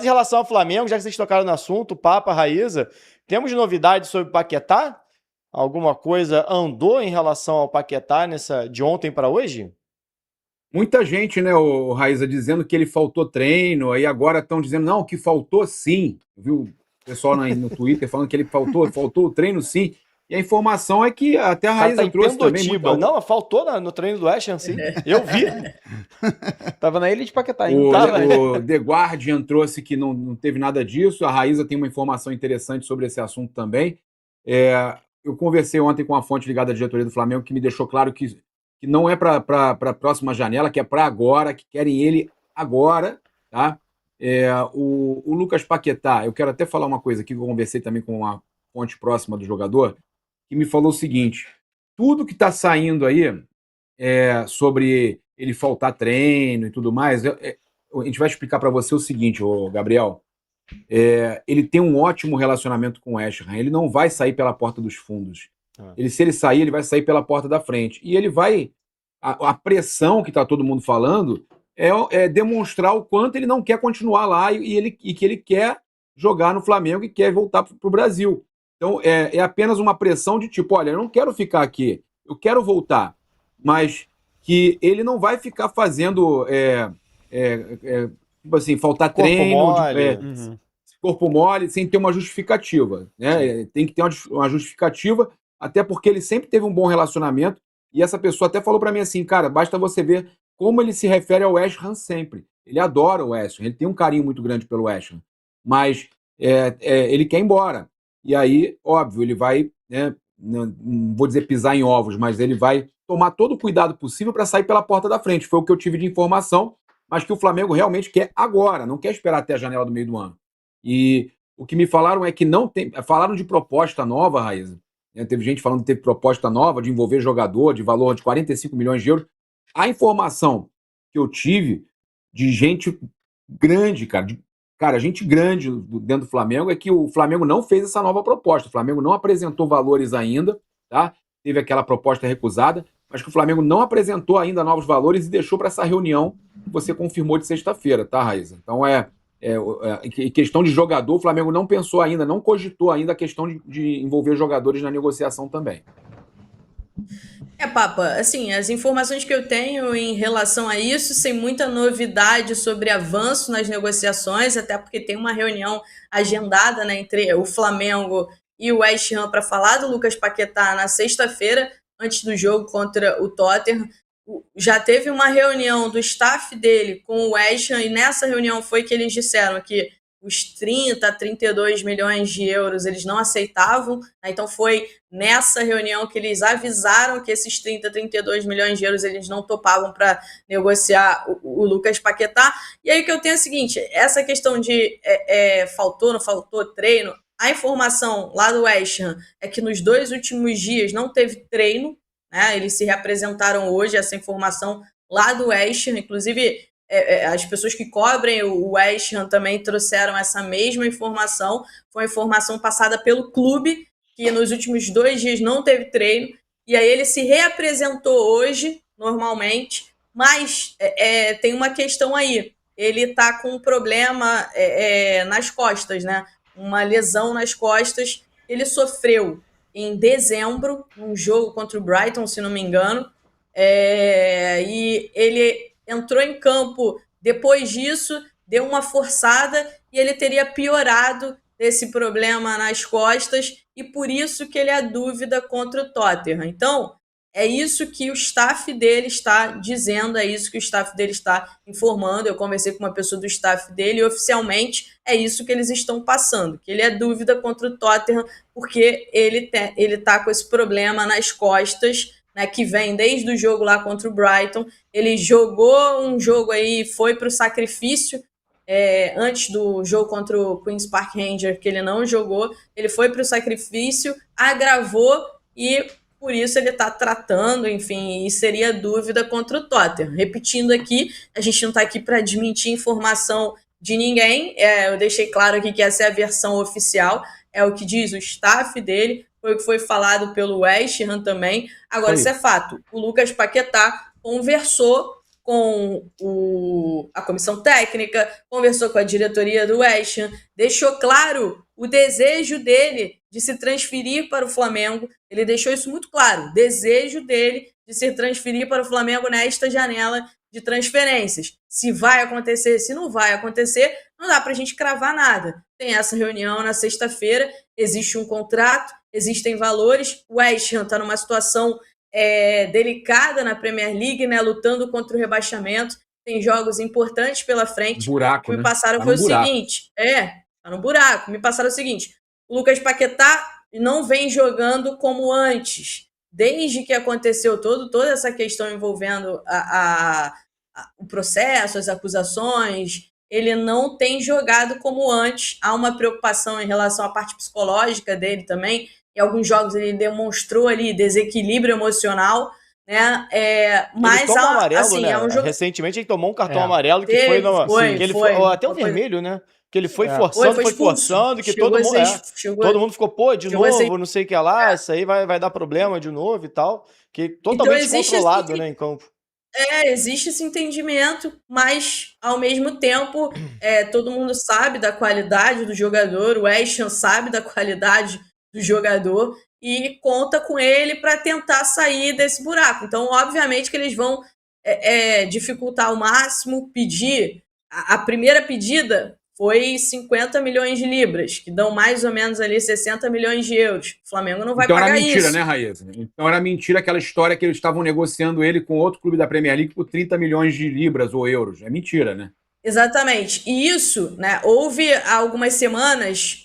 Em relação ao Flamengo, já que vocês tocaram no assunto, Papa, Raíza, temos novidades sobre o Paquetá? Alguma coisa andou em relação ao Paquetá de ontem para hoje? Muita gente, né, o Raíza, dizendo que ele faltou treino, aí agora estão dizendo, não, que faltou sim. Viu o pessoal no Twitter falando que ele faltou o treino sim. E a informação é que até a O cara tá Raíza em trouxe também muita. Pendotiba. Não, faltou no treino do West Ham, sim. Eu vi. Tava na ilha de Paquetá ainda. O The Guardian trouxe que não teve nada disso. A Raíza tem uma informação interessante sobre esse assunto também. Eu conversei ontem com uma fonte ligada à diretoria do Flamengo que me deixou claro que não é para a próxima janela, que é para agora, que querem ele agora, tá? O Lucas Paquetá, eu quero até falar uma coisa aqui que eu conversei também com uma fonte próxima do jogador, que me falou o seguinte: tudo que está saindo aí sobre ele faltar treino e tudo mais, a gente vai explicar para você o seguinte, ô Gabriel. Ele tem um ótimo relacionamento com o West Ham. Ele não vai sair pela porta dos fundos. Se ele sair, ele vai sair pela porta da frente. E ele vai. A pressão que está todo mundo falando é demonstrar o quanto ele não quer continuar lá e que ele quer jogar no Flamengo e quer voltar para o Brasil. Então é apenas uma pressão de tipo: olha, eu não quero ficar aqui, eu quero voltar. Mas que ele não vai ficar fazendo. Tipo assim, faltar Corpo treino, mole. corpo mole, sem ter uma justificativa. Né? Tem que ter uma justificativa, até porque ele sempre teve um bom relacionamento. E essa pessoa até falou para mim assim: cara, basta você ver como ele se refere ao West Ham sempre. Ele adora o West Ham, ele tem um carinho muito grande pelo West Ham. Mas ele quer ir embora. E aí, óbvio, ele vai, né, não vou dizer pisar em ovos, mas ele vai tomar todo o cuidado possível para sair pela porta da frente. Foi o que eu tive de informação, mas que o Flamengo realmente quer agora, não quer esperar até a janela do meio do ano. E o que me falaram é que não tem. Falaram de proposta nova, Raíza. Teve gente falando que teve proposta nova de envolver jogador de valor de 45 milhões de euros. A informação que eu tive de gente grande, cara, gente grande dentro do Flamengo, é que o Flamengo não fez essa nova proposta. O Flamengo não apresentou valores ainda, tá? Teve aquela proposta recusada, mas que o Flamengo não apresentou ainda novos valores e deixou para essa reunião que você confirmou de sexta-feira, tá, Raíza? Então em questão de jogador, o Flamengo não pensou ainda, não cogitou ainda a questão de envolver jogadores na negociação também. Papa, assim, as informações que eu tenho em relação a isso, sem muita novidade sobre avanço nas negociações, até porque tem uma reunião agendada, né, entre o Flamengo e o West Ham para falar do Lucas Paquetá na sexta-feira, antes do jogo contra o Tottenham. Já teve uma reunião do staff dele com o West Ham, e nessa reunião foi que eles disseram que os 30, 32 milhões de euros eles não aceitavam, né? Então foi nessa reunião que eles avisaram que esses 30, 32 milhões de euros eles não topavam para negociar o Lucas Paquetá. E aí o que eu tenho é o seguinte: essa questão de faltou, não faltou treino, a informação lá do West Ham é que nos 2 últimos dias não teve treino, né? Eles se reapresentaram hoje, essa informação lá do West Ham, inclusive as pessoas que cobrem o West Ham também trouxeram essa mesma informação. Foi uma informação passada pelo clube, que nos últimos 2 dias não teve treino, e aí ele se reapresentou hoje, normalmente, mas tem uma questão aí. Ele está com um problema nas costas, né? Uma lesão nas costas. Ele sofreu em dezembro, um jogo contra o Brighton, se não me engano, e ele entrou em campo depois disso, deu uma forçada e ele teria piorado esse problema nas costas, e por isso que ele é dúvida contra o Tottenham. Então, é isso que o staff dele está dizendo, é isso que o staff dele está informando. Eu conversei com uma pessoa do staff dele e oficialmente é isso que eles estão passando, que ele é dúvida contra o Tottenham porque ele está com esse problema nas costas, né, que vem desde o jogo lá contra o Brighton. Ele jogou um jogo aí, foi para o sacrifício antes do jogo contra o Queen's Park Rangers, que ele não jogou. Ele foi para o sacrifício, agravou e por isso ele está tratando, enfim, e seria dúvida contra o Tottenham. Repetindo aqui, a gente não está aqui para desmentir informação de ninguém, eu deixei claro aqui que essa é a versão oficial, é o que diz o staff dele, foi o que foi falado pelo West Ham também. Agora, isso é fato. O Lucas Paquetá conversou com a comissão técnica, conversou com a diretoria do West Ham, deixou claro o desejo dele de se transferir para o Flamengo. Ele deixou isso muito claro, o desejo dele de se transferir para o Flamengo nesta janela de transferências. Se vai acontecer, se não vai acontecer, não dá para a gente cravar nada. Tem essa reunião na sexta-feira, existe um contrato, existem valores, o West Ham está numa situação delicada na Premier League, né, lutando contra o rebaixamento, tem jogos importantes pela frente. Buraco, o que me passaram tá foi o buraco. seguinte, tá no buraco, me passaram o seguinte, o Lucas Paquetá não vem jogando como antes, desde que aconteceu toda essa questão envolvendo o processo, as acusações, ele não tem jogado como antes, há uma preocupação em relação à parte psicológica dele também. Em alguns jogos ele demonstrou ali desequilíbrio emocional, né? Mas ele toma amarelo, assim, né? é um jogo... Recentemente ele tomou um cartão amarelo que foi até o vermelho, né? Que ele foi forçando, que todo mundo ficou, pô, de novo, não sei o que lá, isso aí vai dar problema de novo e tal. Que totalmente então, descontrolado, né, em campo. Existe esse entendimento, mas ao mesmo tempo todo mundo sabe da qualidade do jogador, o West Ham sabe da qualidade do jogador e conta com ele para tentar sair desse buraco. Então, obviamente que eles vão dificultar ao máximo, pedir. A primeira pedida foi 50 milhões de libras, que dão mais ou menos ali 60 milhões de euros. O Flamengo não vai pagar isso. Então era mentira, né, Raíssa? Então era mentira aquela história que eles estavam negociando ele com outro clube da Premier League por 30 milhões de libras ou euros. É mentira, né? Exatamente. E isso, né, houve há algumas semanas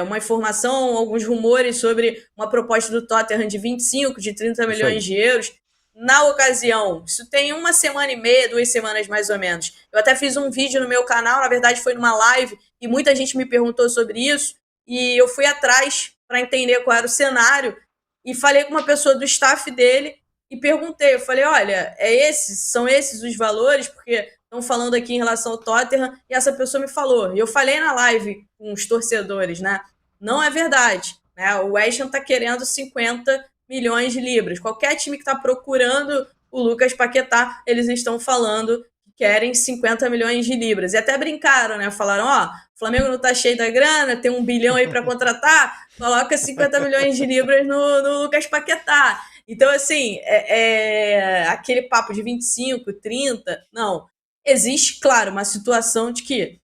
uma informação, alguns rumores sobre uma proposta do Tottenham de 25, de 30 milhões de euros. Na ocasião, isso tem 1 semana e meia, 2 semanas mais ou menos. Eu até fiz um vídeo no meu canal, na verdade foi numa live, e muita gente me perguntou sobre isso, e eu fui atrás para entender qual era o cenário, e falei com uma pessoa do staff dele, e perguntei, eu falei, olha, são esses os valores? Porque estão falando aqui em relação ao Tottenham, e essa pessoa me falou, e eu falei na live com os torcedores, né? Não é verdade, né? O West Ham está querendo 50 milhões de libras. Qualquer time que está procurando o Lucas Paquetá, eles estão falando que querem 50 milhões de libras. E até brincaram, né? Falaram, o Flamengo não está cheio da grana, tem 1 bilhão aí para contratar, coloca 50 milhões de libras no Lucas Paquetá. Então, assim, aquele papo de 25, 30, não. Existe, claro, uma situação de que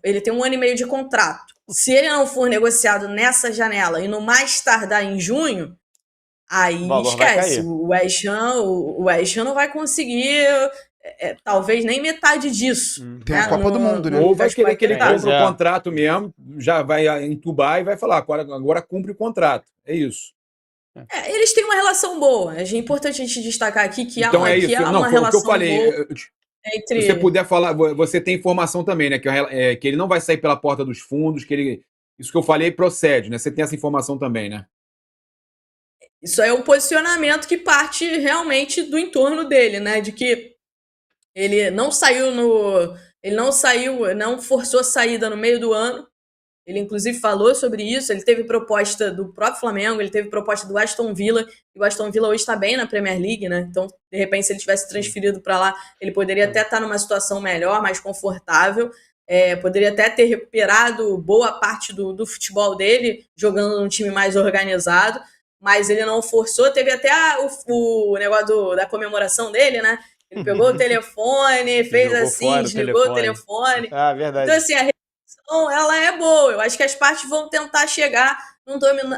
ele tem 1 ano e meio de contrato. Se ele não for negociado nessa janela e no mais tardar em junho, aí esquece. O West Ham não vai conseguir talvez nem metade disso. Tem a Copa do Mundo, né? Ou vai querer que ele cumpra o contrato mesmo, já vai entubar e vai falar, agora cumpre o contrato. É isso. Eles têm uma relação boa. É importante a gente destacar aqui que então há uma relação boa. Se você puder falar, você tem informação também, né? Que ele não vai sair pela porta dos fundos, isso que eu falei procede, né? Você tem essa informação também, né? Isso é um posicionamento que parte realmente do entorno dele, né? De que ele não forçou a saída no meio do ano. Ele, inclusive, falou sobre isso. Ele teve proposta do próprio Flamengo, ele teve proposta do Aston Villa, e o Aston Villa hoje está bem na Premier League, né? Então, de repente, se ele tivesse transferido para lá, ele poderia até estar numa situação melhor, mais confortável. Poderia até ter recuperado boa parte do futebol dele, jogando num time mais organizado, mas ele não forçou. Teve até o negócio da comemoração dele, né? Ele pegou o telefone, fez assim, desligou o telefone. Verdade. Então, assim, a relação, ela é boa. Eu acho que as partes vão tentar chegar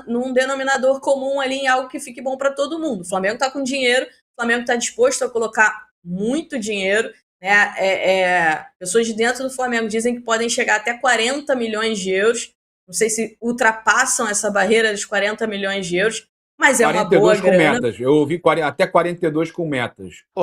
num denominador comum ali, em algo que fique bom para todo mundo. O Flamengo está com dinheiro, o Flamengo está disposto a colocar muito dinheiro, né? Pessoas de dentro do Flamengo dizem que podem chegar até 40 milhões de euros. Não sei se ultrapassam essa barreira dos 40 milhões de euros, mas é uma boa grana. 42 com metas. Eu ouvi até 42 com metas.